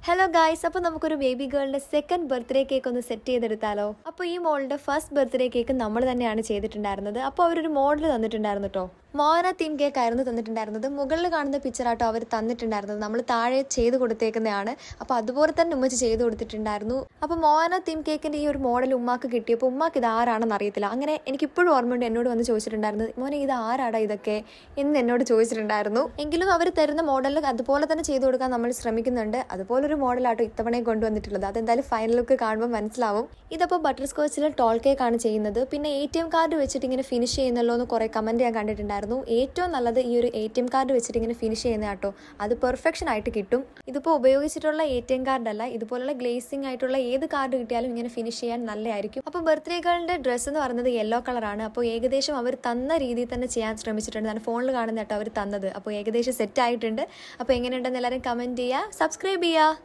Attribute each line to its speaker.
Speaker 1: Hello guys, അപ്പോൾ നമുക്കൊരു baby ഗേളിൻ്റെ second birthday cake ഒന്ന് സെറ്റ് ചെയ്തെടുത്താലോ. അപ്പോൾ ഈ മോളുടെ ഫസ്റ്റ് ബർത്ത്ഡേ കേക്ക് നമ്മൾ തന്നെയാണ് ചെയ്തിട്ടുണ്ടായിരുന്നത്. അപ്പോൾ അവരൊരു മോഡൽ തന്നിട്ടുണ്ടായിരുന്നു കേട്ടോ. മോഹന തീം കേക്ക് ആയിരുന്നു തന്നിട്ടുണ്ടായിരുന്നത്. മുകളിൽ കാണുന്ന പിക്ചറാട്ടോ അവർ തന്നിട്ടുണ്ടായിരുന്നത്. നമ്മൾ താഴെ ചെയ്ത് കൊടുത്തേക്കുന്നതാണ്. അപ്പോൾ അതുപോലെ തന്നെ ഉമ്മച്ച് ചെയ്ത് കൊടുത്തിട്ടുണ്ടായിരുന്നു. അപ്പോൾ മോഹന തീം കേക്കിൻ്റെ ഈ ഒരു മോഡൽ ഉമ്മാക്ക് കിട്ടിയപ്പോൾ ഉമ്മാക്ക് ഇത് ആരാണെന്ന് അറിയത്തില്ല. അങ്ങനെ എനിക്കിപ്പോഴും ഓർമ്മയുണ്ട്, എന്നോട് വന്ന് ചോദിച്ചിട്ടുണ്ടായിരുന്നു, മോനെ ഇത് ആരാടാ ഇതൊക്കെ എന്ന് എന്നോട് ചോദിച്ചിട്ടുണ്ടായിരുന്നു. എങ്കിലും അവർ തരുന്ന മോഡലിൽ അതുപോലെ തന്നെ ചെയ്ത് കൊടുക്കാൻ നമ്മൾ ശ്രമിക്കുന്നുണ്ട്. അതുപോലൊരു മോഡലാട്ടോ ഇത്തവണയും കൊണ്ടുവന്നിട്ടുള്ളത്. അതെന്തായാലും ഫൈനൽ ലുക്ക് കാണുമ്പോൾ മനസ്സിലാവും. ഇതപ്പോൾ ബട്ടർ സ്കോച്ചിൽ ടോൾ കേക്കാണ് ചെയ്യുന്നത്. പിന്നെ ATM കാർഡ് വെച്ചിട്ട് ഇങ്ങനെ ഫിനിഷ് ചെയ്യുന്നല്ലോ എന്ന് കുറേ കമൻറ്റ് ഞാൻ കണ്ടിട്ടുണ്ടായിരുന്നു. ഏറ്റവും നല്ലത് ഈ ഒരു ATM കാർഡ് വെച്ചിട്ട് ഇങ്ങനെ ഫിനിഷ് ചെയ്യുന്ന കേട്ടോ. അത് പെർഫെക്ഷൻ ആയിട്ട് കിട്ടും. ഇതിപ്പോൾ ഉപയോഗിച്ചിട്ടുള്ള ATM കാർഡ് അല്ല, ഇതുപോലുള്ള ഗ്ലേസിംഗ് ആയിട്ടുള്ള ഏത് കാർഡ് കിട്ടിയാലും ഇങ്ങനെ ഫിനിഷ് ചെയ്യാൻ നല്ലതായിരിക്കും. അപ്പോൾ ബർത്ത്ഡേ ഗേളിൻ്റെ ഡ്രസ്സ് എന്ന് പറയുന്നത് യെല്ലോ കളറാണ്. അപ്പോൾ ഏകദേശം അവർ തന്ന രീതിയിൽ തന്നെ ചെയ്യാൻ ശ്രമിച്ചിട്ടുണ്ട്. ഞാൻ ഫോണിൽ കാണുന്ന കേട്ടോ അവർ തന്നത്. അപ്പോൾ ഏകദേശം സെറ്റ് ആയിട്ടുണ്ട്. അപ്പോൾ എങ്ങനെയുണ്ടെന്ന് എല്ലാവരും കമൻറ്റ് ചെയ്യുക, സബ്സ്ക്രൈബ് ചെയ്യുക.